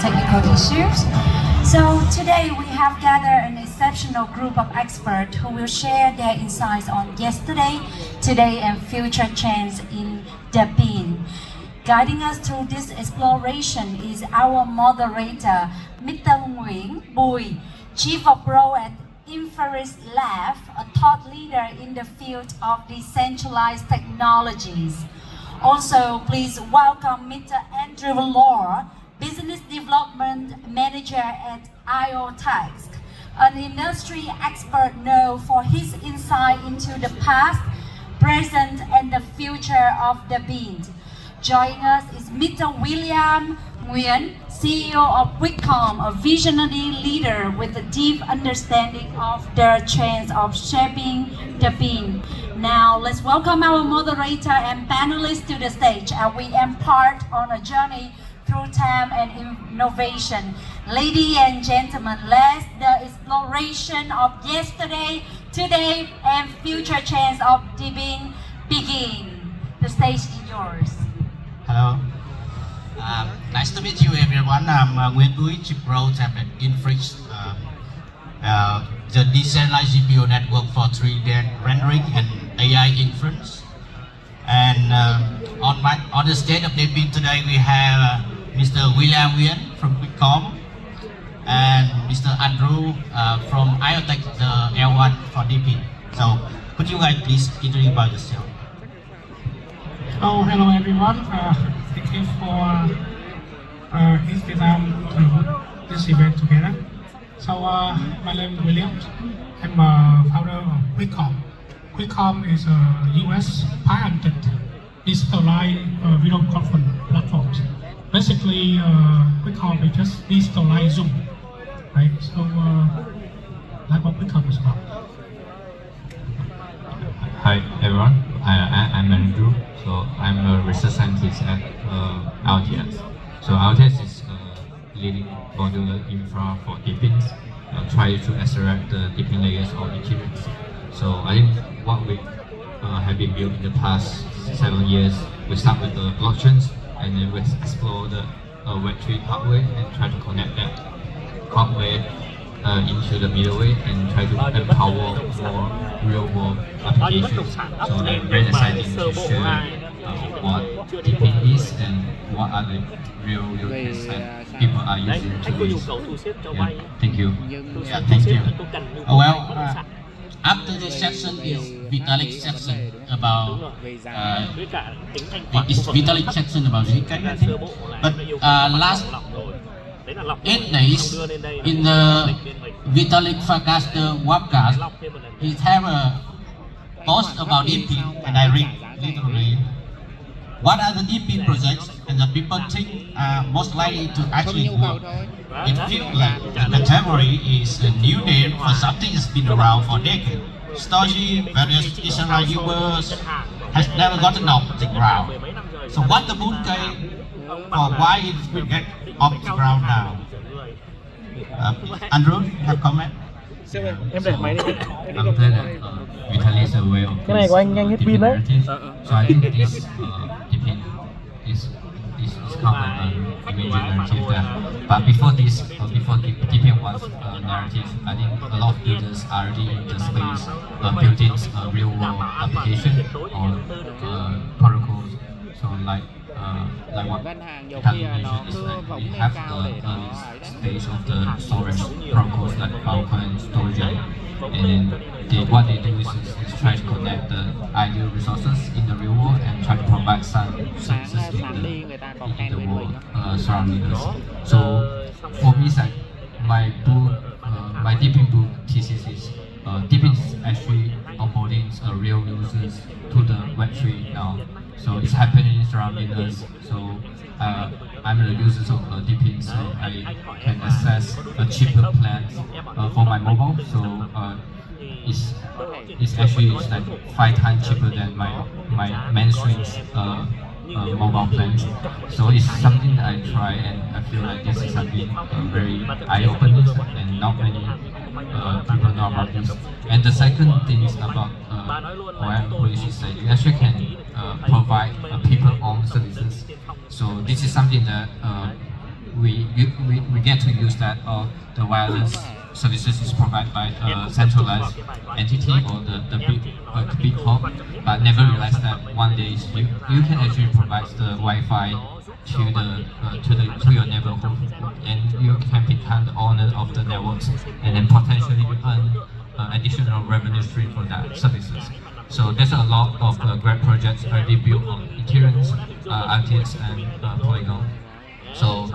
technical issues. So today we have gathered an exceptional group of experts who will share their insights on yesterday, today, and future trends in the bean. Guiding us through this exploration is our moderator, Mr. Nguyen Bùi, Chief of Pro at Inferis Lab, a thought leader in the field of decentralized technologies. Also, please welcome Mr. Andrew Law, Business Development Manager at IoTex, an industry expert known for his insight into the past, present, and the future of the bean. Joining us is Mr. William Nguyen, CEO of Quickcom, a visionary leader with a deep understanding of the trends of shaping the bean. Now, let's welcome our moderator and panelists to the stage as we embark on a journey through time and innovation. Ladies and gentlemen, let the exploration of yesterday, today, and future trends of the bean begin. The stage is yours. Hello. Nice to meet you, everyone. I'm Nguyen Bùi, Chief Growth at Inferis, the decentralized GPU network for 3D rendering and AI inference. And on the stage of the bean today, we have Mr. William Nguyen from Quickcom and Mr. Andrew from IoTex, the L1 for DP. So, could you guys please introduce about yourself? Oh, hello everyone. Thank you for inviting to this event together. So, my name is William. I'm a founder of Quickcom. Quickcom is a US patented digitalized video conference platform. Basically, Quickcom is just digitalized Zoom, right? So, that's what Quickcom is about. Hi everyone, I'm Andrew. So I'm a research scientist at LTS. So LTS is a leading modular infra for deepins, try to accelerate the deepin layers of Ethereum. So I think what we have been built in the past 7 years, we start with the blockchains and then we explore the Web3 hardware and try to connect that hardware into the middleware and try to empower more real-world applications. So I'm very excited to share what DeepIn is and what are the real use cases that people are using to use. Yeah, thank you. Yeah, thank you. Well, after this section is Vitalik section about it's Vitalik section about ZK, I think. But last 8 days in the Vitalik Farcaster webcast, he have a post about DeepIn, and I read literally what are the DeepIn projects and the people think are most likely to actually work. It feels like the category is a new name for something that's been around for decades. Story, various decentralized users has never gotten off the ground. So what the moon came or why it will get off the ground now? Andrew, have comment? Em để máy đi. I'm glad that Vitalik is aware of Cái này của anh nhanh hết pin đấy. So I think this DeepIn is kind of an image narrative that. But before this, before DeepIn was a narrative, I think a lot of users are already in the space building a real world application or protocols. So like what Vitalik mentioned is that we have the early stage of the storage protocols like Filecoin, Storage, and then what they do is try to connect the ideal resources in the real world and try to provide some services in the world surrounding us. So for me, it's like my book, my DeepIn book thesis is DeepIn is actually onboarding real users to the Web3 now. So it's happening surrounding us. So I'm a user of DeepIn, so I can access a cheaper plan for my mobile. So it's actually like 5 times cheaper than my mainstream mobile plans. So it's something that I try, and I feel like this is something very eye-opening, and not many people know about this. And the second thing is about why employees is that you actually can provide people-owned services. So this is something that we get to use that, or the wireless services is provided by a centralized entity or the big hub, but never realized that one day you can actually provide the Wi-Fi to your neighborhood, and you can become the owner of the networks, and then potentially earn additional revenue stream for that services. So there's a lot of great projects already built on Ethereum, RTX, and Polygon. So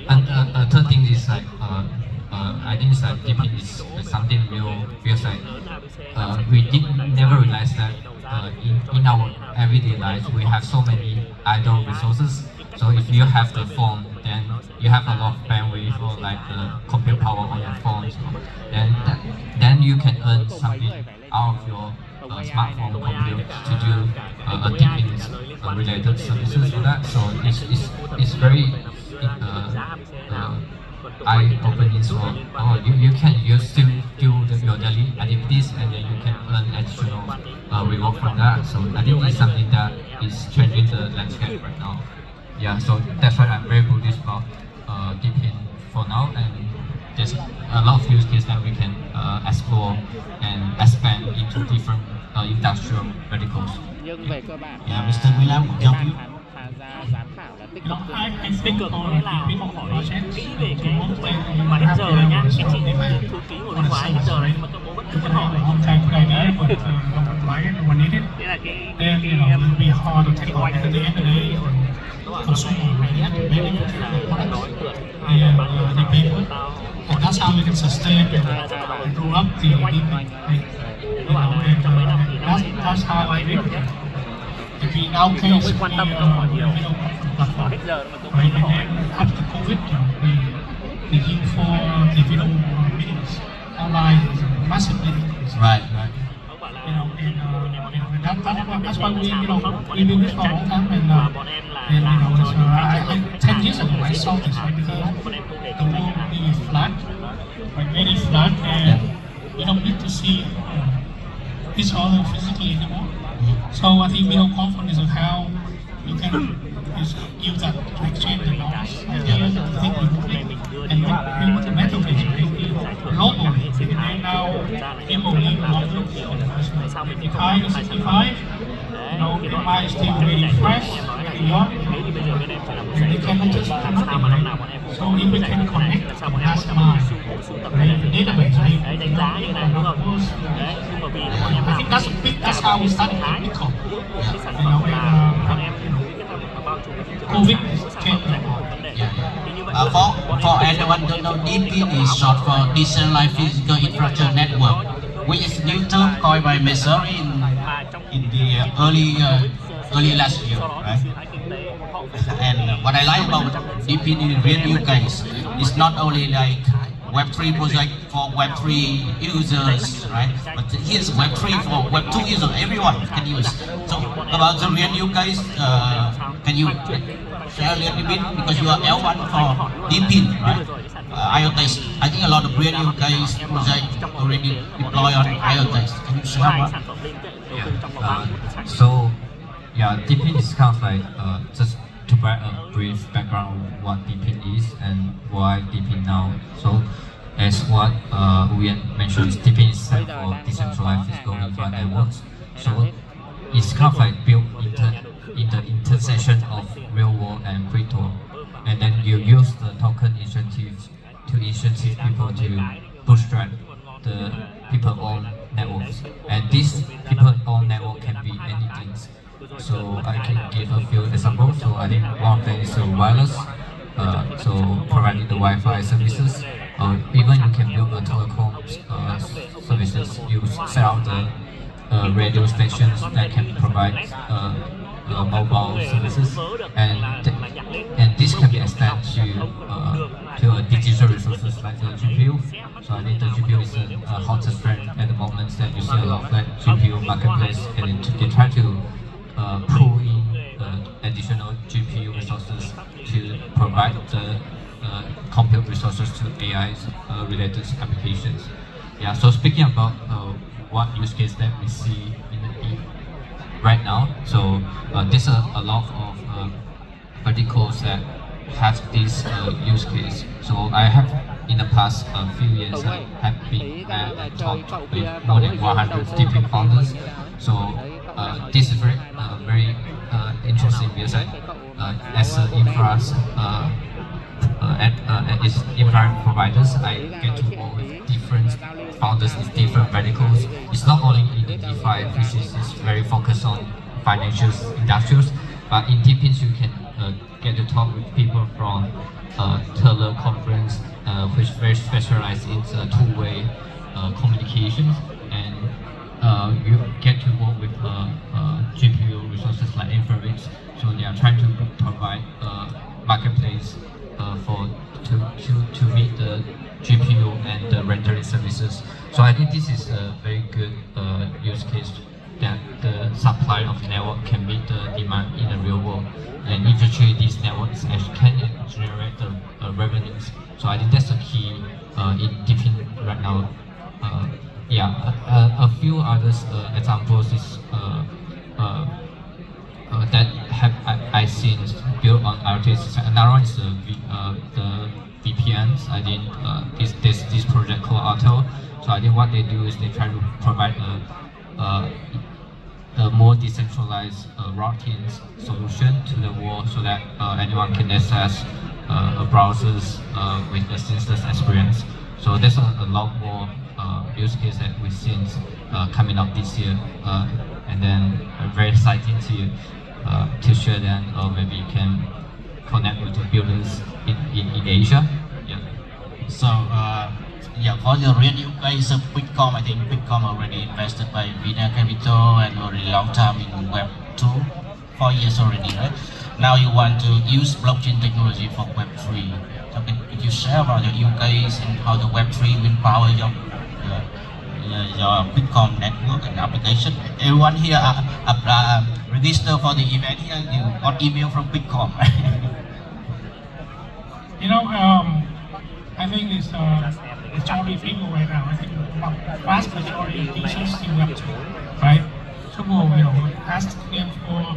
and third thing is like I think that DePIN is something real. Feels like we never realize that in our everyday life we have so many idle resources. So if you have the phone, then you have a lot of bandwidth or like the compute power on your phone. So then you can earn something out of your smartphone compute to do a DePIN related services for that. So it's very eye-opening. So you can still do your daily activities, and then you can earn additional reward from that. So I think it's something that is changing the landscape right now. Yeah, so that's why I'm very bullish about DePIN for now, and there's a lot of use cases that we can explore and expand into different industrial verticals. Yeah, Mr. William, help you. I think cực for nghĩa là DePIN họ hỏi project, kỹ về cái mà hết giờ rồi nhá, cái chị thư ký của nước ngoài hết giờ rồi nhưng mà các bố vẫn cứ hỏi. on-time idea, but when needed, Nghĩa là cái then it will be hard to take on at the end of the day. Consumer ready to benefit from the products and the people, and that's how we can sustain and grow up the DePIN. That's how I think. If we now case quan tâm câu hỏi nhiều. platform, Hết giờ mà right? And then after COVID, the need for the video meetings online is massively increased. Right. That's why we've been this for a long time, and 10 years ago I saw this, right? Because the world really flat, like very flat, and you don't need to see each other physically anymore. So I think video conference is how you can use that to exchange the knowledge, ideas, and think remotely, and build the metaverse globally. And now people live longer, 55 to 65, their mind is still very fresh, very young, and they can just so if we can connect that's mind, right? The database, right? Đấy, đánh giá như này đúng không? Đấy, nhưng mà vì là bọn em I think that's how we started Bitcoin. cái sản phẩm là bọn em cái sản phẩm bao trùm thị trường COVID sản phẩm giải quyết vấn đề. Thì như vậy For anyone who don't know, DePIN is short for Decentralized Physical Infrastructure Network, which is a new term coined by Messari in the early last year, right? And what I like about DePIN is real use case. It's not only like Web3 project for Web3 users, right? But here's Web3 for Web2 users, everyone can use. So about the real use case, can you share a little bit, because you are L1 for DePIN, right? IoTeX. I think a lot of real use case project already deployed on IoTeX. Can you share what? So yeah, DePIN is kind of like just to provide a brief background of what DePIN is and why DePIN now. So as what Nguyen mentioned, DePIN is set for decentralized physical infra networks. So it's kind of like built in the intersection of real world and crypto, and then you use the token incentives to incentive people to bootstrap the people-owned networks, and this people-owned network can be anything. So I can give a few examples. So I think one of them is wireless, so providing the Wi-Fi services. Even you can build a telecom services. You set out the radio stations that can provide mobile services, and this can be extended to a digital resources like the GPU. So I think the GPU is a hottest trend at the moment, that you see a lot of that GPU marketplace, and they try to pull in additional GPU resources to provide the compute resources to AI related applications. Yeah. So speaking about what use case that we see right now, so there's a lot of verticals that have this use case. So I have in the past few years have been talked with more than 100 TP founders. So this is very interesting because as an infra providers, I get to work with different founders in different verticals. It's not only in the DeFi, which is very focused on financials, industrials, but in Deepins you can get to talk with people from teleconference, which very specialized in two-way communications, and you get to work with GPU resources like InfraRich. So they are trying to provide a marketplace to meet the GPU and the rendering services. So I think this is a very good use case that the supply of network can meet the demand in the real world, and eventually these networks actually can generate the revenues. So I think that's the key in Deepin right now. A few others examples is that I seen built on IoT. Another one is the VPNs. I think this project called Auto. So I think what they do is they try to provide a more decentralized routing solution to the world, so that anyone can access browsers with a seamless experience. So there's a lot more use case that we've seen coming up this year, and then very exciting to share them, or maybe you can connect with the builders in Asia. Yeah. So for the real use case of Bitcoin, I think Bitcoin already invested by Vina Capital and already long time in Web 2, 4 years already, right? Now you want to use blockchain technology for Web 3. So could you share about your use case and how the Web 3 will power your Bitcoin network and application? Everyone here register for the event here. You got email from Bitcoin. I think it's only people right now. I think vast majority of users still Web 2, right? So ask them for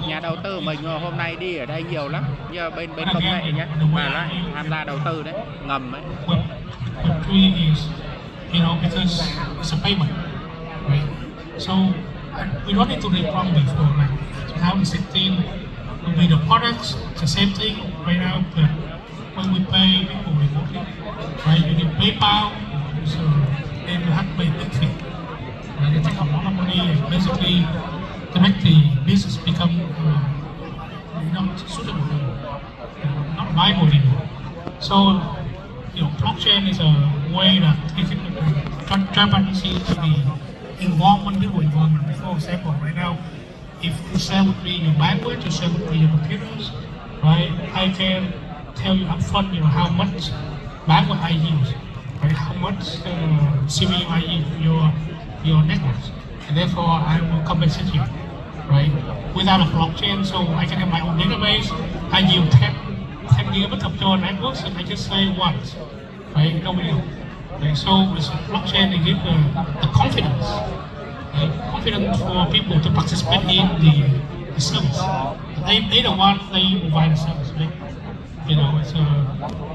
nhà đầu tư mình hôm nay đi ở đây nhiều lắm, giờ bên công nghệ nhé, mà lại tham gia đầu tư đấy, ngầm ấy. Web 3 is, because it's a payment, right? So we don't need to reprompt before, like 2016 will be the products, the same thing right now, but when we pay people remotely, right? You need PayPal, so then you have to pay a big fee. Right? They take a lot of money and basically to make the business become not suitable anymore, not viable anymore. So, blockchain is a way that gives people transparency to the involvement, people involvement. For example, right now, if you share with me your bandwidth, you share with me your computers, right? I can tell you upfront, how much bandwidth I use, right? How much CPU I use your networks, and therefore I will compensate you, right? Without a blockchain, so I can have my own database. I use 10 gigabits of your networks, and I just say once, right? Nobody else. Right? So with blockchain, they give the confidence, right? Confidence for people to participate in the service. They the one they provide the service, right?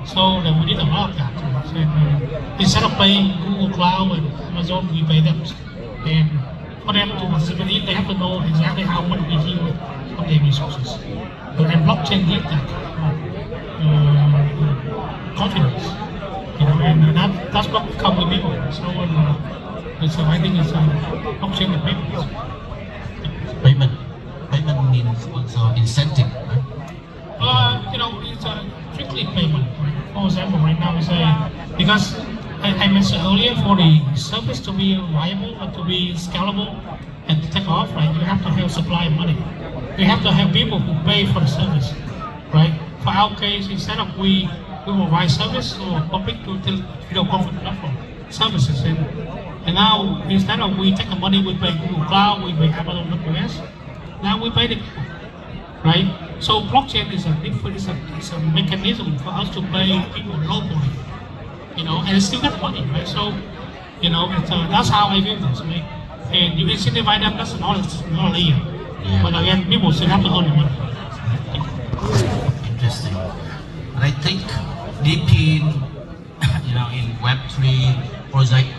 So that we need a lot of that. And instead of paying Google Cloud and Amazon, we pay them. And for them to participate, they have to know exactly how much we use of their resources. And blockchain gives that confidence. And that's what comes with people. So I think it's blockchain with payments. Payment means also incentive, right? It's a strictly payment. For example, right now we say, because I mentioned earlier, for the service to be viable and to be scalable and to take off, right, you have to have supply of money. You have to have people who pay for the service, right? For our case, instead of we provide service or public to conference platform services, and now instead of we take the money, we pay Google Cloud, we pay Amazon AWS, now we pay the people, right? So blockchain is a mechanism for us to pay people locally, and still get money, right? So, that's how I view this, right? And you incentivize them, that's another layer. Yeah. But again, people still have to earn the money. interesting. And I think deep in, in Web3 project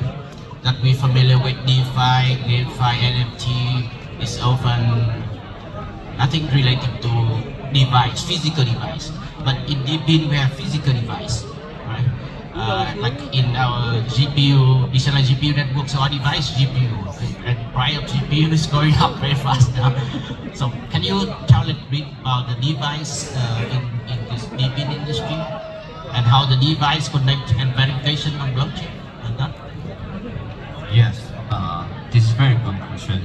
that we're familiar with DeFi, GameFi, NFT is often nothing related to device, physical device. But in Deepin we have physical device, right? Like in our GPU, decentralized GPU networks, our device GPU, and price of GPU is going up very fast now. So can you tell a little bit about the device in this Deepin industry and how the device connect and verification on blockchain? And that? Yes, this is very good question.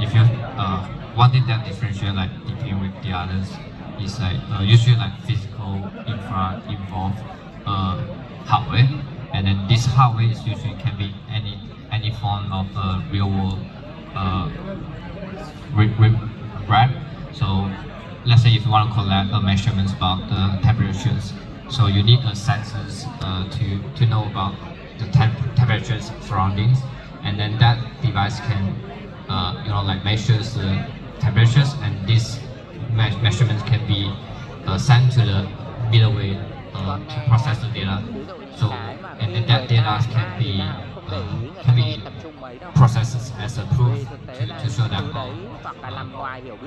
If you one thing that differentiates like Deepin with the others is like usually like physical infra involve hardware, and then this hardware is usually can be any form of real world grab. So let's say if you want to collect measurements about the temperatures, so you need sensors to know about the temperatures surroundings, and then that device can like measures the temperatures, and these measurements can be sent to the middleware to process the data. So and then that data can be processed as a proof to show that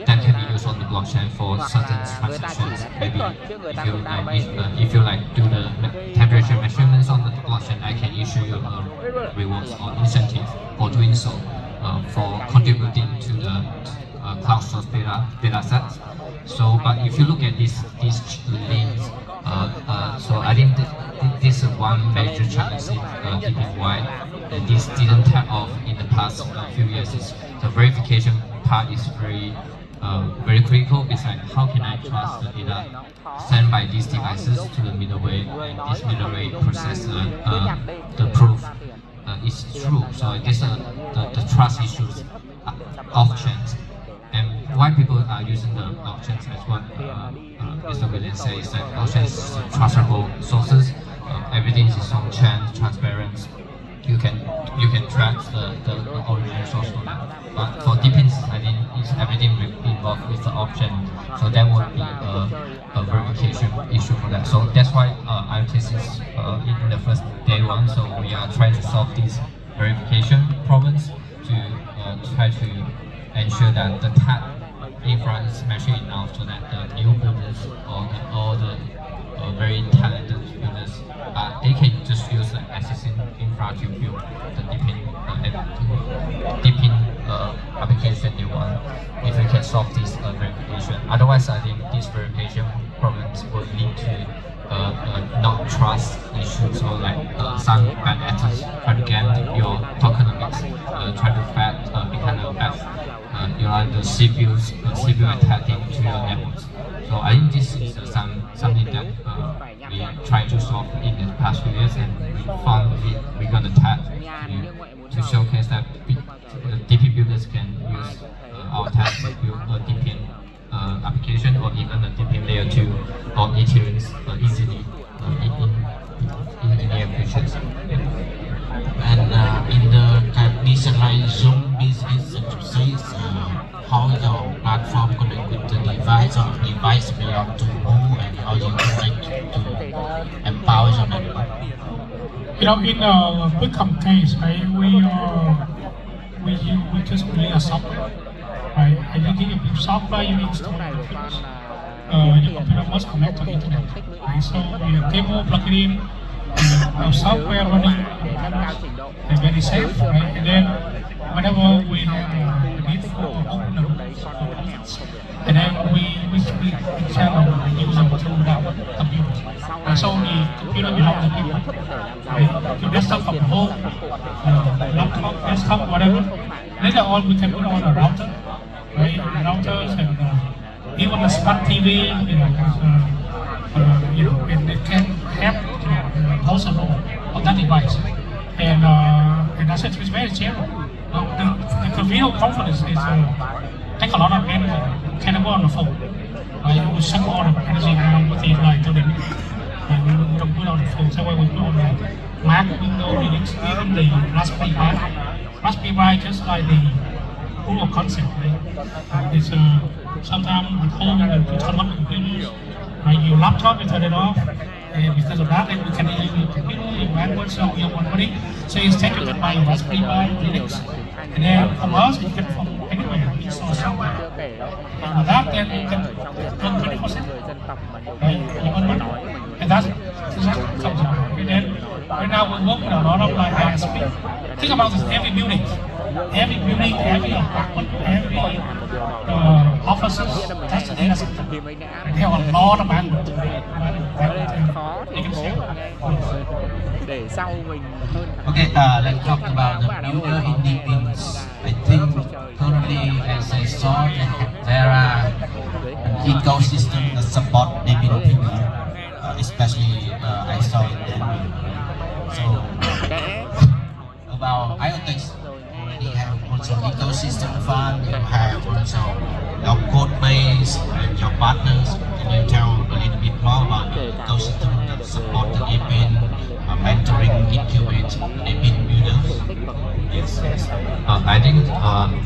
that can be used on the blockchain for certain transactions. Maybe if you do the temperature measurements on the blockchain, I can issue you rewards or incentive for doing so, for contributing to the cloud source data sets. So, but if you look at these links, so I think this is one major challenge in why this didn't take off in the past few years. Is the verification part is very critical. It's like how can I trust the data sent by these devices to the middleware, and this middleware process the proof is true. So this the trust issues off chains. And why people are using the blockchains, as what Mr. Williams says, is that blockchains is trustable sources. Everything is on chain, transparent. You can track the original source for that. But for Deepin, I think it's everything involved with the option, so that would be a verification issue for that. So that's why IoTeX is in the first day one. So we are trying to solve these verification problems to try to ensure that the tag infra is mature enough so that the new builders or the very talented builders, they can just use the existing infra to build the Deepin application they want. If we can solve this verification, otherwise I think these verification problems will lead to not trust issues, or some bad actors try to get your tokenomics, try to fat behind the back. The CPU attacking to your networks. So I think this is something that we tried to solve in the past few years, and we found we're gonna tap to showcase that DP builders can use our tag to build a Deepin application, or even a Deepin layer 2 on Ethereum easily in the near future. And in the decentralized zone business space, how your platform connect with the device, or device belong to who, and how you connect to empower your network? In a Bitcoin case, right, we just release a software, right? And you give a software, you install the computer must connect to the internet, right? So we have demo, plug it in, our software running, and very safe, right? And then whenever we have a need for open the comments, and then we channel the user to that computer. And so the computer belongs to people, right? Your desktop from home, laptop, desktop, whatever. Later on, we can put on a router, right? Routers and even a smart TV, and it can have host a role of that device. And that's it. It's very general. The video conference is take a lot of energy. Can go on the phone. We suck all the energy out within 30 minutes. And we don't put on the phone. So when we put on the Mac, Windows, Linux, even the Raspberry Pi. Raspberry Pi just like the proof of concept. Right? It's sometimes at home we turn on computers. your laptop, you turn it off, and because of that, then you can use your computer, your MacBook, so your money. So it's taken by your Raspberry Pi, Linux, and then a mouse you get from anywhere, install somewhere. And with that, then you can run 24/7. Right? You earn money, and that's comes out. And then right now we work with a lot of like ISP. Think about this: every building, every apartment, every offices, that's the data center. They have a lot of bandwidth. Khó thì cố để sau mình hơn. Okay, let's talk about the builder in Philippines. I think currently, as I saw, that there are an ecosystem that support developing, especially I saw in Denver. So about IoT, already have also ecosystem fund. You have also your code base and your partners. Can you tell a little bit more about the ecosystem that support the Deepin, mentoring, incubate Deepin builders? Yes. I think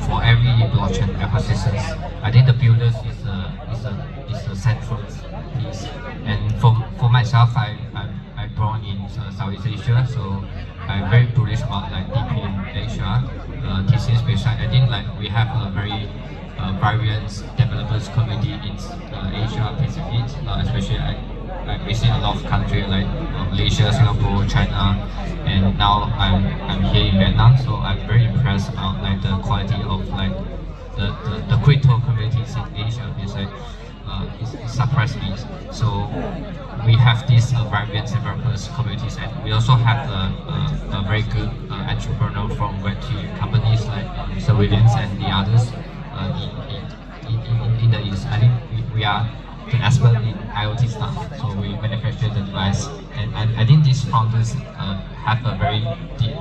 for every blockchain ecosystem, I think the builders is a central piece. And for myself, I born in Southeast Asia, so I'm very bullish about like Deepin Asia, TCS website. I think like we have a very vibrant developers community in Asia Pacific, especially I visit a lot of countries like Malaysia, Singapore, China, and now I'm here in Vietnam. So I'm very impressed about like the quality of like the crypto communities in Asia. It's like it surprised me. So we have these vibrant developers communities, and we also have a very good entrepreneur from Web2 companies like Surveillance and the others in the East. I think we are the expert in IoT stuff, so we manufacture the device, and I think these founders have a very deep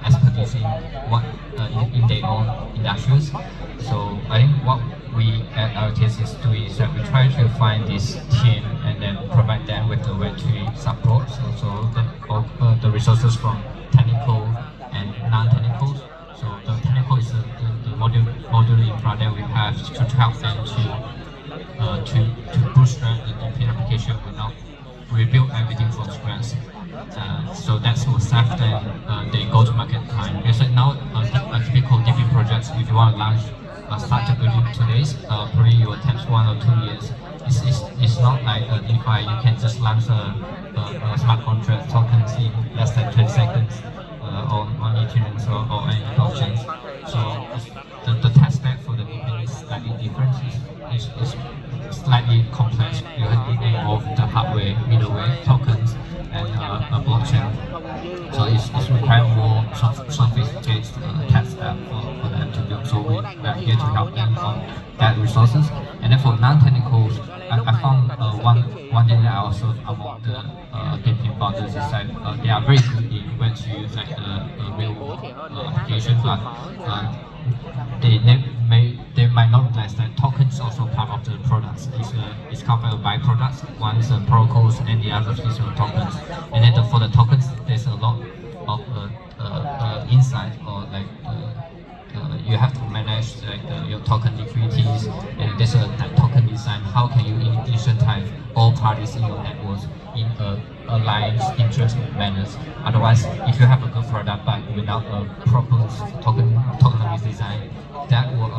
expertise in what in their own industries. So I think what we at IoTS is doing is that we try to find this team and then provide them with the Web3 support, so the resources from technical and non-technical. So the technical is the modular infra that we have to help them to bootstrap the Deepin application without rebuild everything from scratch. So that's what save them their go-to-market time. Because now a typical Deepin project, if you want to launch start to build it today, probably it will take 1 or 2 years. It's not like DeFi, you can just launch a smart contract tokens in less than 20 seconds on Ethereum or any blockchains. So the tech stack for the Deepin is slightly different. It's slightly complex. You have to involve the hardware, middleware, tokens, and a blockchain. So it's require more sophisticated tech stack for them to build. So we are here to help them on that resources. And then for non-technicals, I found one thing that I also among the Deepin founders is that they are very good in when to use like the real application, but they might not realize that tokens is also part of the products. It's covered by products. One is protocols and the other is tokens. And then for the tokens, there's a lot of insight or like you have to manage like your token liquidities, and there's a token design. How can you incentivize all parties in your network in aligned interest manners? Otherwise, if you have a good product but without a proper tokenomics design, that will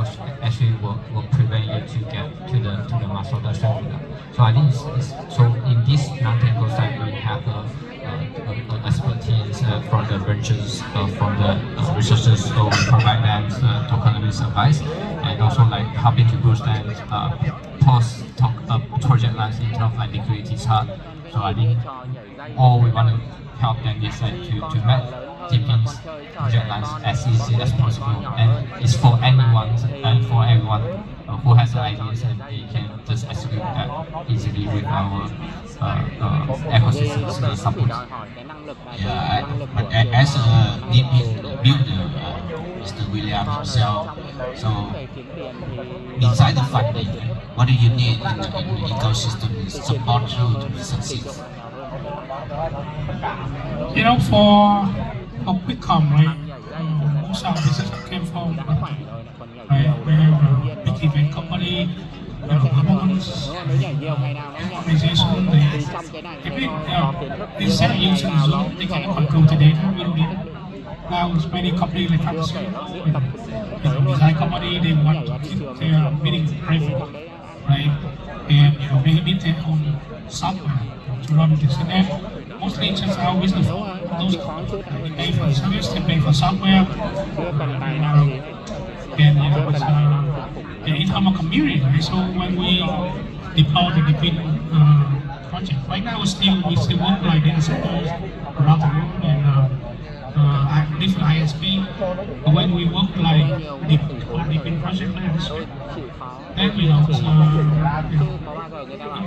actually will prevent you to get to the mass adoption product. So I think so in this non-technical side we have expertise from the ventures, from the researchers, so we provide them tokenomics advice, and also like helping to boost them project lines in terms of like liquidity chart. So I think all we want to help them is like to make Deepin's project lines as easy as possible, and it's for anyone and for everyone who has ideas, and they can just execute that easily with our ecosystem support. Yeah, but as a Deepin builder, Mr. William himself, so beside the funding, what do you need in the ecosystem to support you to succeed? You know, for Bitcoin, right? Most of our business came from right? We have a big event company, governments, Nếu nhảy nhiều ngày nào nó nhảy organizations, thì trong cái này they, nó instead of using Zoom, they cannot control the data, video data. Now, many companies like pharmaceutical and design company, they want to keep their meeting private, right? And they need their own software to run this. And then mostly just our business, those they pay for service, they pay for software, chưa cần tài năng gì hết. and and it's our community, right? So when we deploy the DeepIn project, right now we still work like data centers around the world and different ISP. But when we work like DeepIn project like this, then it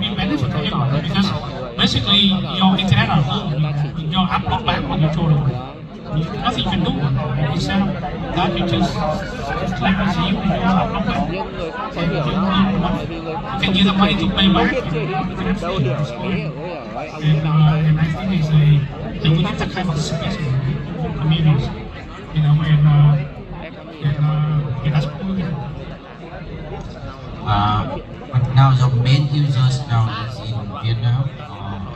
means benefit to everyone because basically your internet at home, your upload back on your total. Nothing you can do. Instead of that, you just like as you upload back. Nhưng người khác có hiểu đó, tại vì người khác You can use the money to pay back. đâu hiểu rồi ông cứ nói thế. And I think it's we need that kind of space for communities, and that's what we do. Now the main users now is in Vietnam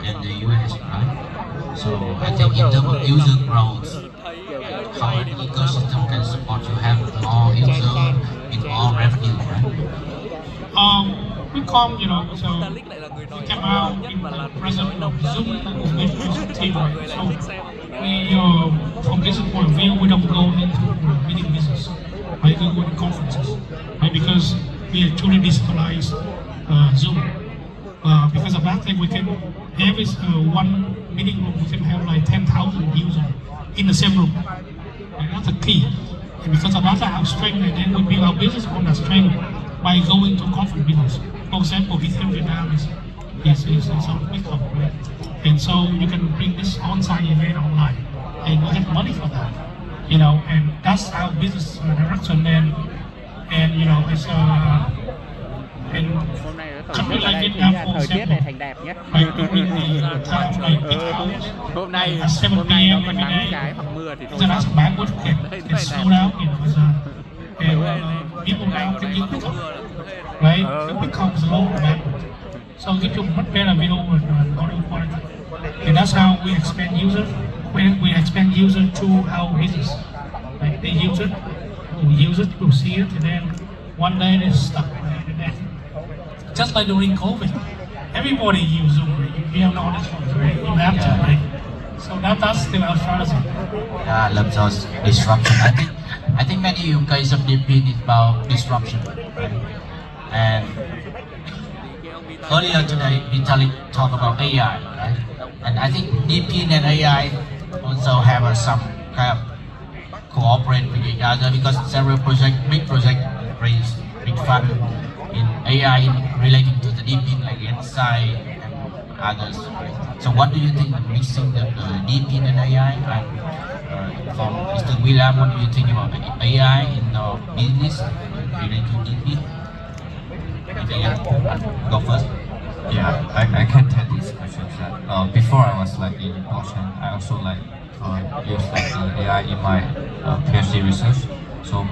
and the US, right? So I think in terms of user growth, how an ecosystem can support you have more users in all revenue, right? We come, so we came out in the present of Zoom with team, right? So we, from this point of view, we don't go into meeting business, right? We go to conferences, right? Because we actually digitalize Zoom. Because of that thing, we can every one meeting room we can have like 10,000 users in the same room. And that's the key. And because of that, our strength, and then we build our business on that strength by going to conference business. For example, Ethereum Vietnam is on Bitcoin, right? And so you can bring this on-site event online, and you get money for that, and that's our business direction. And it's and Hôm nay nó country thời like tiết Vietnam, này, for thời tiết example, này thành đẹp nhất. like during the time like peak hours, Hôm nay at 7 nó p.m. có every nắng day, cái hoặc mưa thì thôi. so that's a backward can slow down, and people now can use it, right? It becomes low backward, so give you much better video and audio quality, and that's how we expand user. We expand user to our business. Like they use it, we'll see it, and then one day it's stuck. Right? And then, just like during COVID, everybody use Zoom. Right? You have no other choice, right? You have to, right? So that's still our strategy. Yeah, I love those disruption. I think many of you guys have been about disruption, right? And earlier today, Vitalik talked about AI, right? And I think DeepIn and AI also have some kind of cooperate with each other because several big projects raise big fund in AI relating to the DeepIn like Insight and others. So what do you think mixing the DeepIn and AI? And from Mr. William, what do you think about AI in the business related to DeepIn? Go first. Yeah, I can take these questions. Before I was like in blockchain, I also like use like AI in my PhD research. So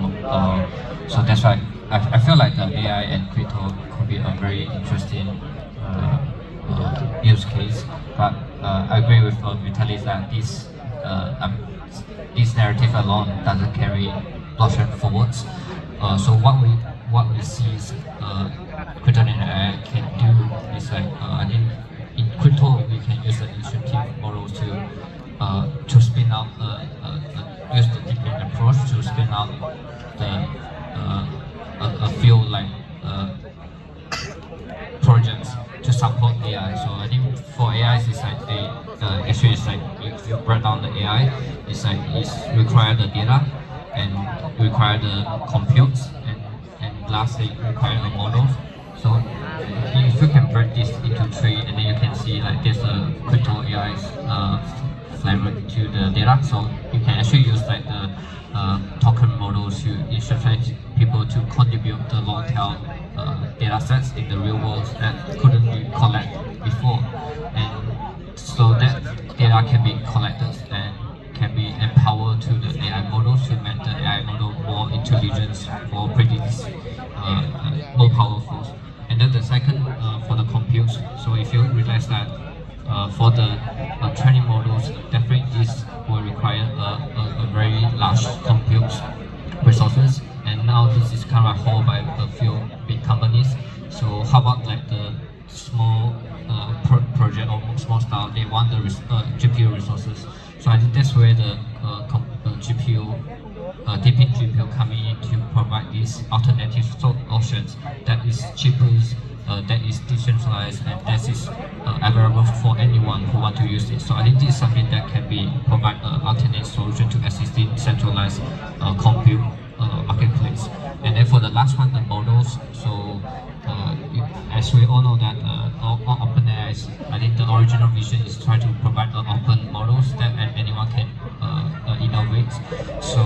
that's why I feel like the AI and crypto could be a very interesting use case. But I agree with Vitaly that this narrative alone doesn't carry blockchain forwards. So what we see is crypto and AI can do is like I think in crypto we can use the initiative models to spin out use the DeepIn approach to spin out a few like projects to support AI. So I think for AI it's like actually it's like if you break down the AI, it's like it's require the data and require the compute and lastly require the models. So if you can break this into three, and then you can see like there's a crypto AI flavor to the data. So you can actually use like the token models to instruct people to contribute the long tail data sets in the real world that couldn't be collected before, and so that data can be collected and can be empowered to the AI models to make the AI model more intelligent, more predictive, more powerful. And then second, for the compute. So if you realize that for the training models, definitely this will require a very large compute resources. And now this is kind of held by a few big companies. So how about like the small project or small style? They want the GPU resources. So I think that's where the GPU, DeepIn GPU coming in to provide these alternative options that is cheaper, that is decentralized, and that is available for anyone who want to use it. So I think this is something that can be provide an alternate solution to existing centralized compute marketplace. And then for the last one, the models. So as we all know that OpenAI, I think the original vision is try to provide open models that anyone can innovate. So,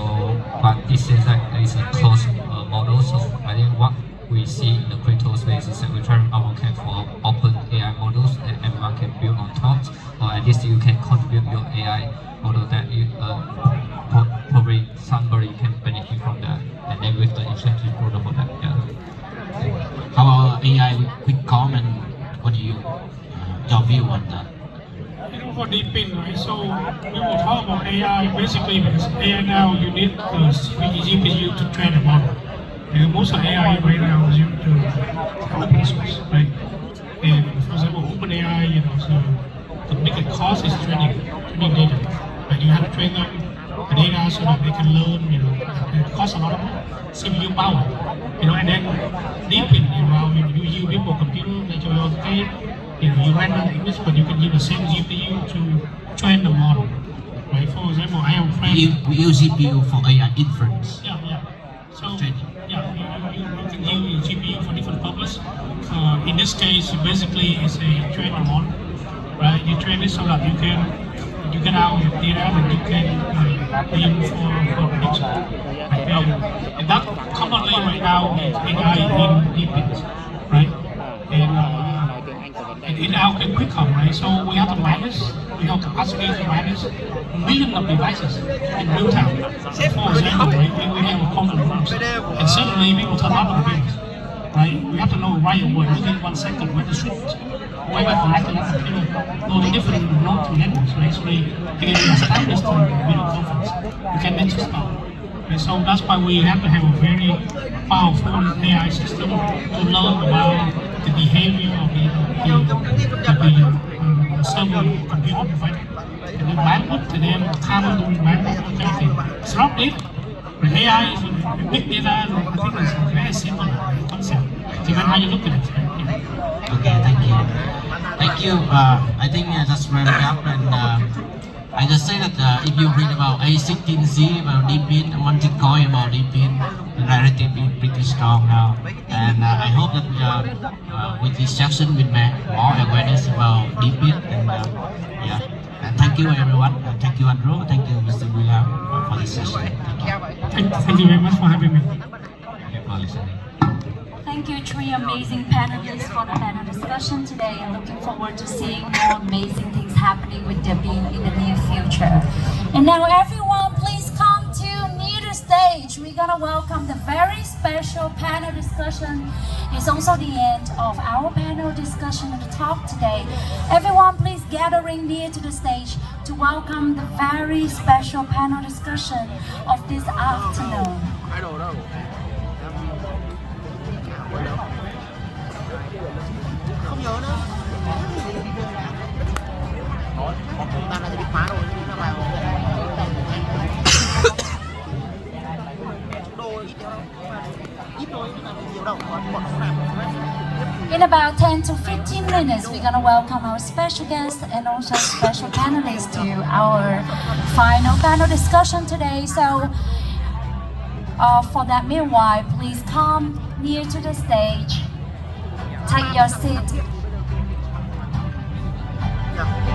but this is like it's a closed model. So I think what we see in the crypto space is that we try to advocate for open AI models that everyone can build on top, or at least you can contribute your AI model that you probably somebody can benefit from that, and then with the incentive model for that. Yeah. How about AI with quick comment? What do you your view on that? You know, for DeepIn, right? So we will talk about AI basically because AI now you need the GPU to train a model. And most of AI right now is used to open source, right? And for example, OpenAI, you know, so the biggest cost is training data. But you have to train them the data so that they can learn, you know, and it costs a lot of CPU power, you know, and then DeepIn, you know, you use virtual computer like your game, you know, you render the image, but you can use the same GPU to train the model, right? For example, I have a friend. We use GPU for AI inference. Yeah. So Training. yeah, you can use GPU for different purpose. In this case, basically, it's a training model, right? You train it so that you get out your data and you can use for prediction. And that commonly right now is AI in DeepIn, right? And it allocate quick come, right? So we have to manage, we have capacity to manage millions of devices in real time. So for example, right, we have a common rooms, and suddenly we will turn on the computers, right? We have to know right away, within 1 second, when to switch, when to connect to the computer, know the different nodes and networks, right? So they can establish the video conference. You can then just start. And so that's why we have to have a very powerful AI system to learn about the behavior of the server computer device. And then bandwidth, and then common bandwidth, everything. It's not big, but AI is big data. I think it's a very simple concept. Depending how you look at it. Okay, thank you. Thank you. I think that's wrapping up, and I just say that if you read about A16Z, about DeepIn, Montecoin about DeepIn, the narrative is pretty strong now. And I hope that with this section we make more awareness about DeepIn. And yeah, and thank you everyone. Thank you Andrew. Thank you Mr. William for this session. Thank you. Thank you very much for having me. Thank you for listening. Thank you, three amazing panelists for the panel discussion today, and looking forward to seeing more amazing things happening with DeepIn in the near future. And now everyone, please come to near the stage. We're gonna welcome the very special panel discussion. It's also the end of our panel discussion at the talk today. Everyone, please gathering near to the stage to welcome the very special panel discussion of this afternoon. Không nhớ nữa. Ta đã bị khóa rồi, nó vào đồ ít đâu, ít thôi, nhiều đâu, còn bọn nó làm. In about 10 to 15 minutes, we're gonna welcome our special guests and also special panelists to our final panel discussion today. So, for that meanwhile, please come near to the stage. Take your seat. Yeah.